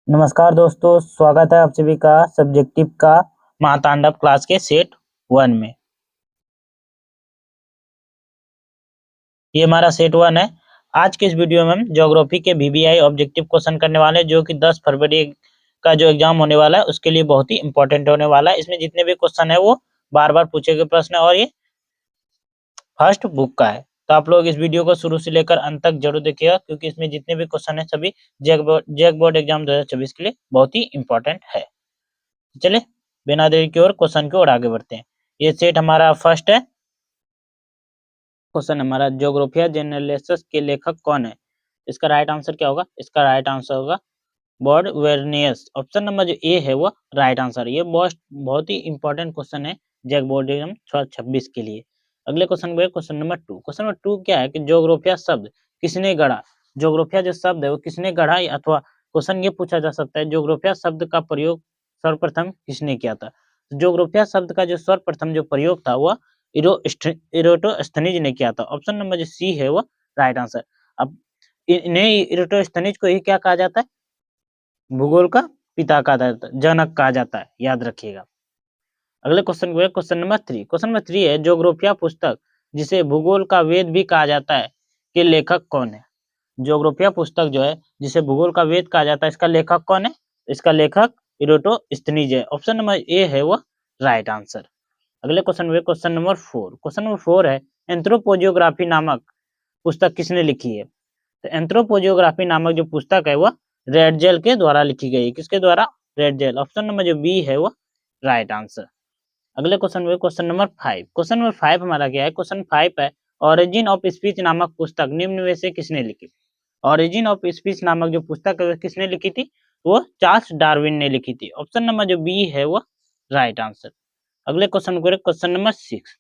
नमस्कार दोस्तों, स्वागत है आप सभी का सब्जेक्टिव का महातांडव क्लास के सेट 1 में। ये हमारा सेट 1 है। आज के इस वीडियो में हम ज्योग्राफी के वीवीआई ऑब्जेक्टिव क्वेश्चन करने वाले हैं, जो कि 10 फरवरी का जो एग्जाम होने वाला है उसके लिए बहुत ही इंपॉर्टेंट होने वाला है। इसमें जितने भी क्वेश्चन है वो बार बार पूछे गए प्रश्न है और ये फर्स्ट बुक का है। तो आप लोग इस वीडियो को शुरू से लेकर अंत तक जरूर देखिएगा, क्योंकि इसमें जितने भी क्वेश्चन है सभी जैक बोर्ड एग्जाम 2024 के लिए बहुत ही इंपॉर्टेंट है। चलिए बिना देरी की ओर क्वेश्चन की ओर आगे बढ़ते हैं। ये सेट हमारा फर्स्ट है। क्वेश्चन हमारा, ज्योग्राफिया जनरलिस्ट के लेखक कौन है? इसका राइट आंसर क्या होगा? इसका राइट आंसर होगा बॉर्डवेनियस। ऑप्शन नंबर जो ए है वो राइट आंसर। ये बहुत ही इंपॉर्टेंट क्वेश्चन है जैक बोर्ड एग्जाम 2026 के लिए। अगले क्वेश्चन में क्वेश्चन नंबर 2। क्वेश्चन नंबर 2 क्या है कि ज्योग्राफिया शब्द किसने गढ़ा? ज्योग्राफिया जो शब्द है वो किसने गढ़ा, अथवा क्वेश्चन ये पूछा जा सकता है ज्योग्राफिया शब्द का प्रयोग सर्वप्रथम किसने किया था? ज्योग्राफिया शब्द का जो सर्वप्रथम जो प्रयोग था वह इरोटोस्थनीज ने किया था। ऑप्शन नंबर जो सी है वो राइट आंसर। अब इन्हें इरोटोस्थनीज को ही क्या कहा जाता है? भूगोल का पिता कहा जाता है, जनक कहा जाता है, याद रखिएगा। अगले क्वेश्चन को क्वेश्चन नंबर 3। क्वेश्चन नंबर 3 है, ज्योग्राफिया पुस्तक जिसे भूगोल का वेद भी कहा जाता है के लेखक कौन है? ज्योग्राफिया पुस्तक जो है जिसे भूगोल का वेद कहा जाता है, इसका लेखक कौन है? इसका लेखक इरोटोस्थनीज है। ऑप्शन नंबर ए है वो राइट आंसर। अगले क्वेश्चन में क्वेश्चन नंबर 4। क्वेश्चन नंबर 4 है, एंथ्रोपोजियोग्राफी नामक पुस्तक किसने लिखी है? तो एंथ्रोपोजियोग्राफी नामक जो पुस्तक है वह रेडजेल के द्वारा लिखी गई है। किसके द्वारा? रेडजेल। ऑप्शन नंबर जो बी है वो राइट आंसर। अगले क्वेश्चन में क्वेश्चन नंबर 5। क्वेश्चन नंबर 5 हमारा क्या है? क्वेश्चन 5 है, ऑरिजिन ऑफ स्पीच नामक पुस्तक निम्न में से किसने लिखी? ऑरिजिन ऑफ स्पीच नामक जो पुस्तक है किसने लिखी थी? वो चार्ल्स डार्विन ने लिखी थी। ऑप्शन नंबर जो बी है वो राइट आंसर। अगले क्वेश्चन को क्वेश्चन नंबर 6।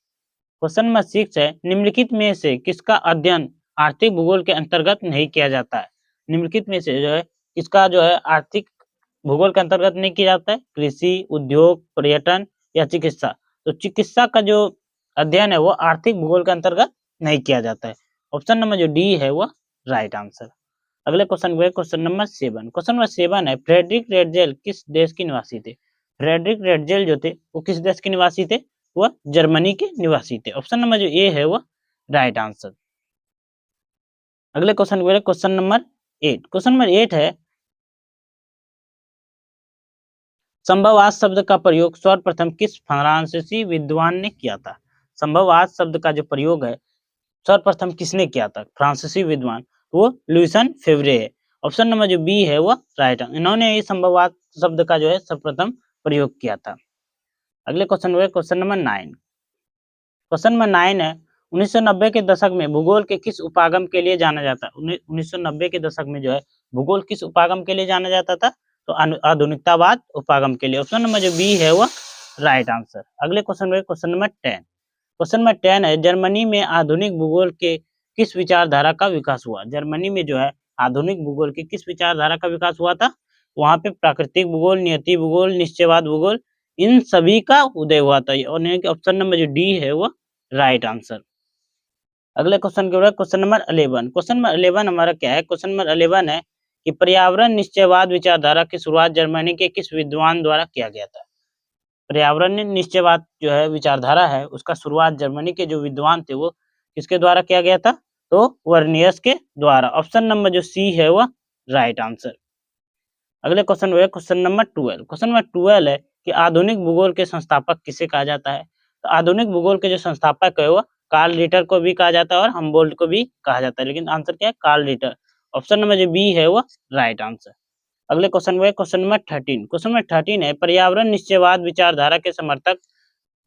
क्वेश्चन नंबर 6 है, निम्नलिखित में से किसका अध्ययन आर्थिक भूगोल के अंतर्गत नहीं किया जाता है? निम्नलिखित में से जो है किसका जो है आर्थिक भूगोल के अंतर्गत नहीं किया जाता है? कृषि, उद्योग, पर्यटन या चिकित्सा? तो चिकित्सा का जो अध्ययन है वो आर्थिक भूगोल के अंतर्गत नहीं किया जाता है। ऑप्शन नंबर जो डी है वो राइट आंसर। अगले क्वेश्चन को क्वेश्चन नंबर 7। क्वेश्चन नंबर 7 है, फ्रेडरिक रेडजेल किस देश के निवासी थे? फ्रेडरिक रेडजेल जो थे वो किस देश के निवासी थे? वो जर्मनी के निवासी थे। ऑप्शन नंबर जो ए है वो राइट आंसर। अगले क्वेश्चन को क्वेश्चन नंबर 8। क्वेश्चन नंबर 8 है, संभववाद शब्द का प्रयोग सर्वप्रथम किस फ्रांसीसी विद्वान ने किया था? संभववाद शब्द का जो प्रयोग है सर्वप्रथम किसने किया था? फ्रांसीसी विद्वान, वो लुइसन फेवरे है। ऑप्शन नंबर जो बी है वो राइट आंसर। इन्होंने ये संभववाद शब्द का जो है सर्वप्रथम प्रयोग किया था। अगले क्वेश्चन हुए क्वेश्चन नंबर 9। क्वेश्चन नंबर 9 है, 1990 के दशक में भूगोल के किस उपागम के लिए जाना जाता है? 1990 के दशक में जो है भूगोल किस उपागम के लिए जाना जाता था? तो आधुनिकतावाद उपागम के लिए। ऑप्शन नंबर जो बी है वो राइट आंसर। अगले क्वेश्चन में क्वेश्चन नंबर 10। क्वेश्चन नंबर 10 है, जर्मनी में आधुनिक भूगोल के किस विचारधारा का विकास हुआ? जर्मनी में जो है आधुनिक भूगोल की किस विचारधारा का विकास हुआ था? वहां पे प्राकृतिक भूगोल, नियति भूगोल, निश्चयवाद भूगोल, इन सभी का उदय हुआ था। और ऑप्शन नंबर जो डी है वो राइट आंसर। अगले क्वेश्चन के क्वेश्चन नंबर 11। क्वेश्चन नंबर 11 हमारा क्या है? क्वेश्चन नंबर 11 है कि पर्यावरण निश्चयवाद विचारधारा की शुरुआत जर्मनी के किस विद्वान द्वारा किया गया था? पर्यावरण निश्चयवाद जो है विचारधारा है उसका शुरुआत जर्मनी के जो विद्वान थे वो किसके द्वारा किया गया था? तो वर्नियस के द्वारा। ऑप्शन नंबर जो सी है वो राइट आंसर। अगले क्वेश्चन है क्वेश्चन नंबर 12। क्वेश्चन नंबर 12 है कि आधुनिक भूगोल के संस्थापक किसे कहा जाता है? तो आधुनिक भूगोल के जो संस्थापक है वो कार्ल रिटर को भी कहा जाता है और हम्बोल्ट को भी कहा जाता है, लेकिन आंसर क्या है? Carl Ritter. ऑप्शन नंबर जो बी है वो राइट आंसर। अगले क्वेश्चन में क्वेश्चन नंबर 13। क्वेश्चन नंबर 13 है, पर्यावरण निश्चयवाद विचारधारा के समर्थक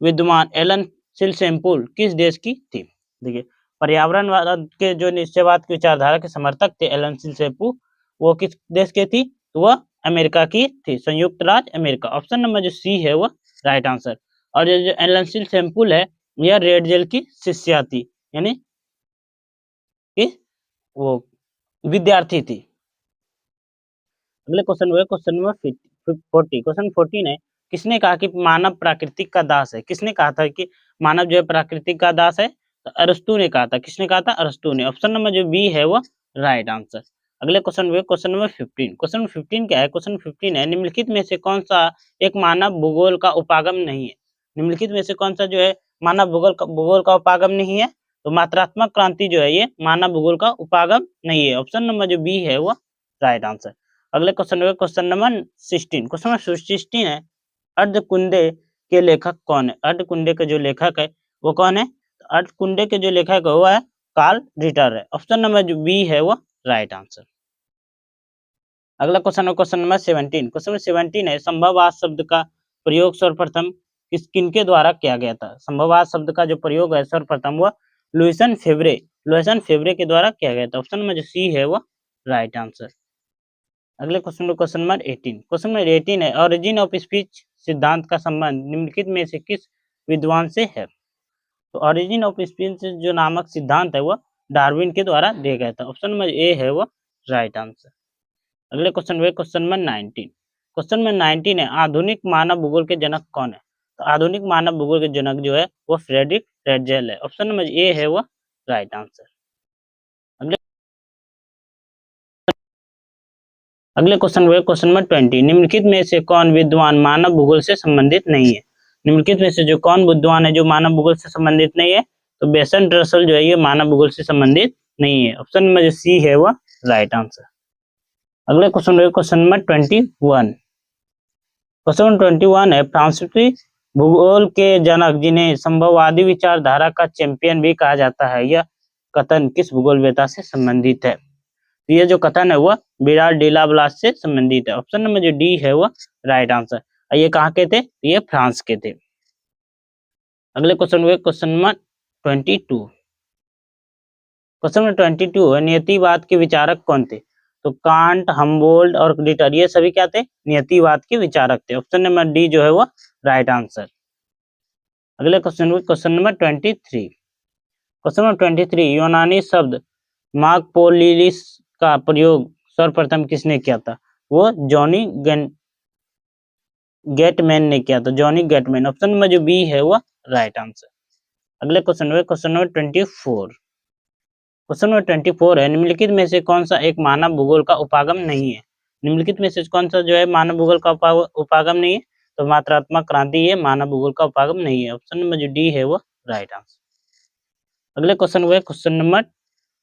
विद्वान एलन सिलसेम्पुल किस देश की थी? देखिए, पर्यावरणवाद के जो निश्चयवाद की विचारधारा के समर्थक थे एलन सिलसेम्पुल, वो किस देश के थी? तो वह अमेरिका की थी, संयुक्त राज्य अमेरिका। ऑप्शन नंबर जो सी है वो राइट आंसर। और ये जो एलन सिलसेम्पुल है यह रेडजेल की शिष्या थी, यानी कि वो विद्यार्थी थी। अगले क्वेश्चन हुए क्वेश्चन नंबर 40। क्वेश्चन 14 है, किसने कहा कि मानव प्राकृतिक का दास है? किसने कहा था कि मानव जो है प्राकृतिक का दास है? तो अरस्तु ने कहा था। किसने कहा था? अरस्तु ने। ऑप्शन नंबर जो बी है वो राइट आंसर। अगले क्वेश्चन हुए क्वेश्चन नंबर 15। क्वेश्चन नंबर 15 क्या है? क्वेश्चन 15 है, निम्नलिखित में से कौन सा एक मानव भूगोल का उपागम नहीं है? निम्नलिखित में से कौन सा जो है मानव भूगोल का उपागम नहीं है? तो मात्रात्मक क्रांति जो है ये मानव भूगोल का उपागम नहीं है। ऑप्शन नंबर जो बी है वो राइट आंसर। अगले क्वेश्चन हुए क्वेश्चन नंबर 16। क्वेश्चन नंबर 16 है, अर्धकुंडे के लेखक कौन है? अर्धकुंडे के जो लेखक है वो कौन है? अर्धकुंडे के जो लेखक है वो है कार्ल रिटर है। ऑप्शन नंबर जो बी है वो राइट आंसर। अगला क्वेश्चन है क्वेश्चन नंबर 17। क्वेश्चन नंबर 17 है, संभववाद शब्द का प्रयोग सर्वप्रथम किनके द्वारा किया गया था? संभववाद शब्द का जो प्रयोग है सर्वप्रथम वो लुइसन फेवरे के द्वारा किया गया था। ऑप्शन नंबर जो सी है वो राइट आंसर। अगले क्वेश्चन नंबर 18। क्वेश्चन नंबर 18 है, ओरिजिन ऑफ स्पीच सिद्धांत का संबंध निम्नलिखित में से किस विद्वान से है? तो ओरिजिन ऑफ स्पीच जो नामक सिद्धांत है वो डार्विन के द्वारा दिया गया था। ऑप्शन नंबर ए है वो राइट आंसर। अगले क्वेश्चन हुए क्वेश्चन नंबर 19। क्वेश्चन नंबर 19 है, आधुनिक मानव भूगोल के जनक कौन है? तो आधुनिक मानव भूगोल के जनक जो है वो फ्रेडरिक रेटजेल है। ऑप्शन नंबर ए है वो राइट आंसर। अगले क्वेश्चन हुए क्वेश्चन नंबर 20। निम्नलिखित में से कौन विद्वान मानव भूगोल से संबंधित नहीं है? निम्नलिखित में से जो कौन विद्वान है जो मानव भूगोल से संबंधित नहीं है? तो बेसन रसल जो है ये मानव भूगोल से संबंधित नहीं है। ऑप्शन नंबर जो सी है वो राइट आंसर। अगले क्वेश्चन हुए क्वेश्चन नंबर 21। क्वेश्चन नंबर 21 है, फ्रांसीसी भूगोल के जनक जिन्हें संभववादी विचारधारा का चैंपियन भी कहा जाता है, यह कथन किस भूगोलवेत्ता से संबंधित है? तो ये जो कथन है वो विराट डीला ब्लास से संबंधित है। ऑप्शन नंबर जो डी है वो राइट आंसर। ये कहाँ के थे? ये फ्रांस के थे। अगले क्वेश्चन हुए क्वेश्चन नंबर 22। क्वेश्चन नंबर 22 है, नियतिवाद के विचारक कौन थे? तो कांट, हम्बोल्ट और रिटर ये सभी क्या थे? नियतिवाद के विचारक थे। ऑप्शन नंबर डी जो है वो राइट आंसर। अगले क्वेश्चन हुए क्वेश्चन नंबर 23। क्वेश्चन नंबर 23, यूनानी शब्द मार्कपोलिस का प्रयोग सर्वप्रथम किसने किया था? वो जॉनी गेटमैन ने किया था, जॉनी गेटमैन। ऑप्शन नंबर जो बी है वो राइट आंसर। अगले क्वेश्चन हुए क्वेश्चन नंबर 24। क्वेश्चन नंबर 24 है, निम्नलिखित में से कौन सा एक मानव भूगोल का उपागम नहीं है? निम्नलिखित में से कौन सा जो है मानव भूगोल का उपागम नहीं है? तो मात्रात्मक क्रांति ये मानव भूगोल का उपागम नहीं है। ऑप्शन नंबर जो डी है वो राइट आंसर। अगले क्वेश्चन हुए क्वेश्चन नंबर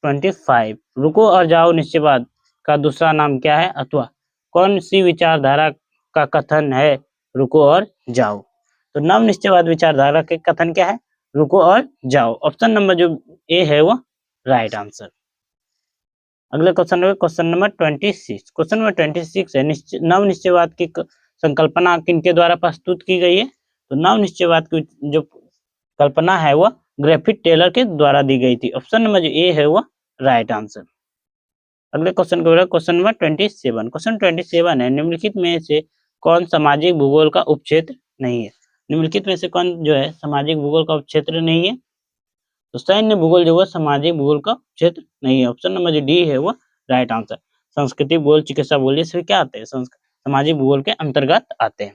25, रुको और जाओ निश्चयवाद का दूसरा नाम क्या है अथवा कौन सी विचारधारा का कथन है रुको और जाओ? तो नव निश्चयवाद विचारधारा के कथन क्या है? रुको और जाओ। ऑप्शन नंबर जो ए है वो राइट आंसर। अगले क्वेश्चन है क्वेश्चन नंबर 26। क्वेश्चन नंबर 26 है, नव निश्चयवाद की संकल्पना किनके द्वारा प्रस्तुत की गई है? तो नव निश्चयवाद की जो कल्पना है वो ग्रिफिथ टेलर के द्वारा दी गई थी। ऑप्शन नंबर जो ए है वो राइट आंसर। अगले क्वेश्चन को क्वेश्चन नंबर 27। क्वेश्चन 27 है, निम्नलिखित में से कौन सामाजिक भूगोल का उपक्षेत्र नहीं है? निम्नलिखित में से कौन जो है सामाजिक भूगोल का उपक्षेत्र नहीं है? तो सैन्य भूगोल जो है सामाजिक भूगोल का क्षेत्र नहीं है। ऑप्शन नंबर जो डी है वो राइट आंसर। संस्कृति भूगोल, चिकित्सा भूगोल ये सभी क्या आते हैं? सामाजिक भूगोल के अंतर्गत आते हैं।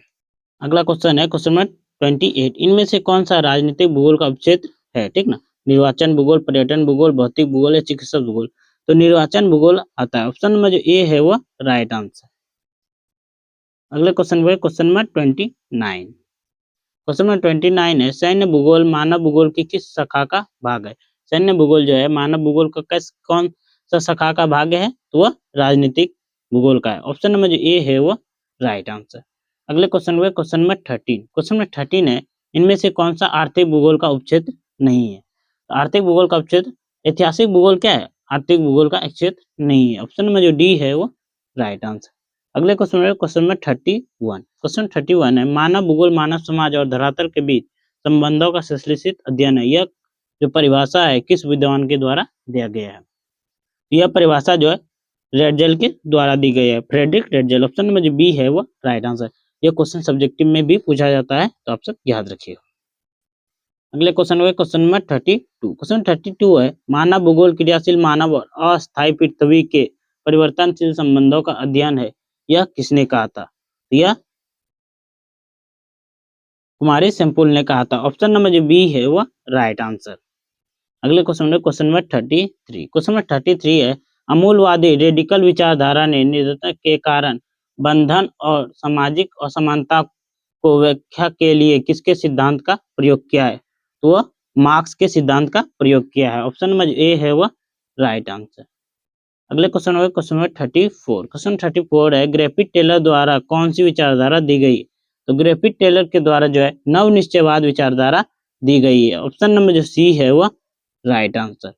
अगला क्वेश्चन है क्वेश्चन नंबर 28, इनमें से कौन सा राजनीतिक भूगोल का उपक्षेत्र है? ठीक ना, निर्वाचन भूगोल, पर्यटन भूगोल, भौतिक भूगोल या चिकित्सा भूगोल? तो निर्वाचन भूगोल आता है। ऑप्शन नंबर जो ए है वो राइट आंसर। अगले क्वेश्चन है क्वेश्चन नंबर 29। क्वेश्चन नंबर 29 है, सैन्य भूगोल मानव भूगोल की किस शाखा का भाग है? सैन्य भूगोल जो है मानव भूगोल का कौन सा शाखा का भाग है? तो वह राजनीतिक भूगोल का है। ऑप्शन नंबर जो ए है वो राइट आंसर। अगले क्वेश्चन हुए क्वेश्चन नंबर 13। क्वेश्चन नंबर 13 है, इनमें से कौन सा आर्थिक भूगोल का उपक्षेत्र नहीं है? तो आर्थिक भूगोल का उपक्षेत्र ऐतिहासिक भूगोल क्या है? आर्थिक भूगोल का क्षेत्र नहीं है। ऑप्शन नंबर जो डी है वो राइट आंसर। अगले क्वेश्चन है क्वेश्चन नंबर 31। क्वेश्चन 31 है, मानव भूगोल मानव समाज और धरातल के बीच संबंधों का संश्लेषित अध्ययन है। यह जो परिभाषा है किस विद्वान के द्वारा दिया गया है? यह परिभाषा जो है रेटजेल के द्वारा दी गई है, फ्रेडरिक रेटजेल। ऑप्शन नंबर जो बी है वो राइट आंसर। यह क्वेश्चन सब्जेक्टिव में भी पूछा जाता है तो आप सब याद रखिएगा। अगले क्वेश्चन है क्वेश्चन नंबर 32। क्वेश्चन 32 है, मानव भूगोल क्रियाशील मानव और अस्थायी पृथ्वी के परिवर्तनशील संबंधों का अध्ययन है, यह किसने कहा था? यह कुमारी सेम्पुल ने कहा था। ऑप्शन नंबर जो बी है वो राइट आंसर। अगले क्वेश्चन है क्वेश्चन नंबर 33। क्वेश्चन नंबर 33 है, अमूलवादी रेडिकल विचारधारा ने निर्धनता के कारण बंधन और सामाजिक असमानता को व्याख्या के लिए किसके सिद्धांत का प्रयोग किया है? तो वह मार्क्स के सिद्धांत का प्रयोग किया है। ऑप्शन नंबर ए है वह राइट आंसर। अगले क्वेश्चन होगा क्वेश्चन नंबर 34। क्वेश्चन 34 है ग्रिफिथ टेलर द्वारा कौन सी विचारधारा दी गई? तो ग्रिफिथ टेलर के द्वारा जो है नव निश्चयवाद विचारधारा दी गई है। ऑप्शन नंबर जो सी है वह राइट आंसर।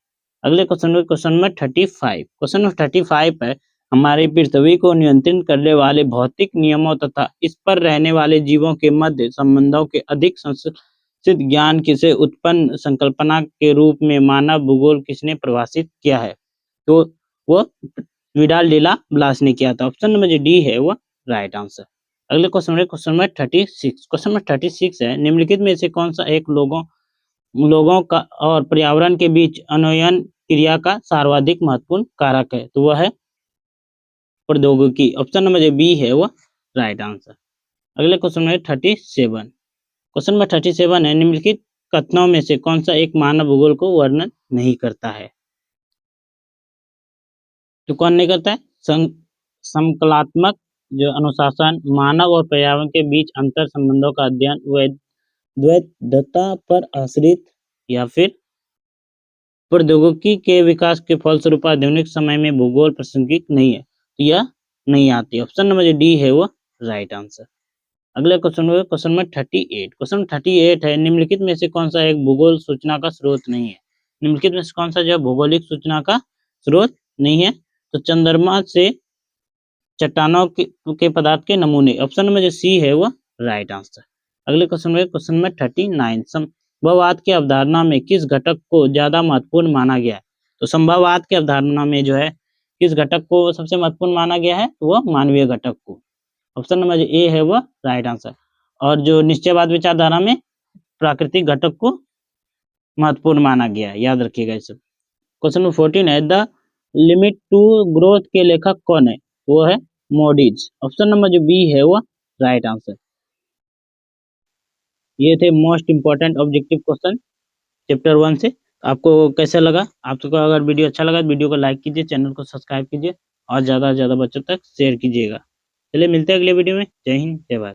अगले क्वेश्चन नंबर 35। क्वेश्चन नंबर 35 है हमारी पृथ्वी को नियंत्रित करने वाले भौतिक नियमों तथा इस पर रहने वाले जीवों के मध्य संबंधों के अधिक संस्कृत ज्ञान किसे उत्पन्न संकल्पना के रूप में मानव भूगोल किसने परिभाषित किया है? तो वो विडाल डिला ब्लास ने किया था। ऑप्शन नंबर जो डी है वो राइट आंसर। अगले क्वेश्चन नंबर 36। क्वेश्चन नंबर 36 है निम्नलिखित में से कौन सा एक लोगों का और पर्यावरण के बीच अन्वयन क्रिया का सर्वाधिक महत्वपूर्ण कारक है? तो वह है प्रौद्योगिकी। ऑप्शन नंबर जो बी है वो राइट आंसर। अगले क्वेश्चन नंबर 37। क्वेश्चन नंबर 37 है निम्नलिखित कथनों में से कौन सा एक मानव भूगोल को वर्णन नहीं करता है? तो कौन नहीं करता है? संकलात्मक जो अनुशासन, मानव और पर्यावरण के बीच अंतर संबंधों का अध्ययन, वैधता पर आश्रित या फिर प्रौद्योगिकी के विकास के फलस्वरूप आधुनिक समय में भूगोल प्रासंगिक नहीं है। तो यह नहीं आती। ऑप्शन नंबर डी है वो राइट आंसर। अगले क्वेश्चन नंबर 38। क्वेश्चन 38 है निम्नलिखित में से कौन सा एक भूगोल सूचना का स्रोत नहीं है? निम्नलिखित में से कौन सा जो भौगोलिक सूचना का स्रोत नहीं है? तो चंद्रमा से चट्टानों के पदार्थ के नमूने। ऑप्शन नंबर जो सी है वो राइट आंसर। अगले क्वेश्चन नंबर 39। संभववाद की अवधारणा में किस घटक को ज्यादा महत्वपूर्ण माना गया है? तो संभववाद की अवधारणा में जो है किस घटक को सबसे महत्वपूर्ण माना गया है? तो वह मानवीय घटक को। ऑप्शन नंबर ए है वह राइट आंसर। और जो निश्चयवाद विचारधारा में प्राकृतिक घटक को महत्वपूर्ण माना गया है, याद रखिएगा इसे। क्वेश्चन नंबर 14 है द लिमिट टू ग्रोथ के लेखक कौन है? वो है मोडिज। ऑप्शन नंबर जो बी है वो राइट आंसर। ये थे most important objective question chapter 1 से। आपको कैसा लगा? आपको अगर वीडियो अच्छा लगा तो वीडियो को लाइक कीजिए, चैनल को सब्सक्राइब कीजिए और ज्यादा से ज्यादा बच्चों तक शेयर कीजिएगा। चलिए मिलते हैं अगले वीडियो में। जय हिंद, जय भारत।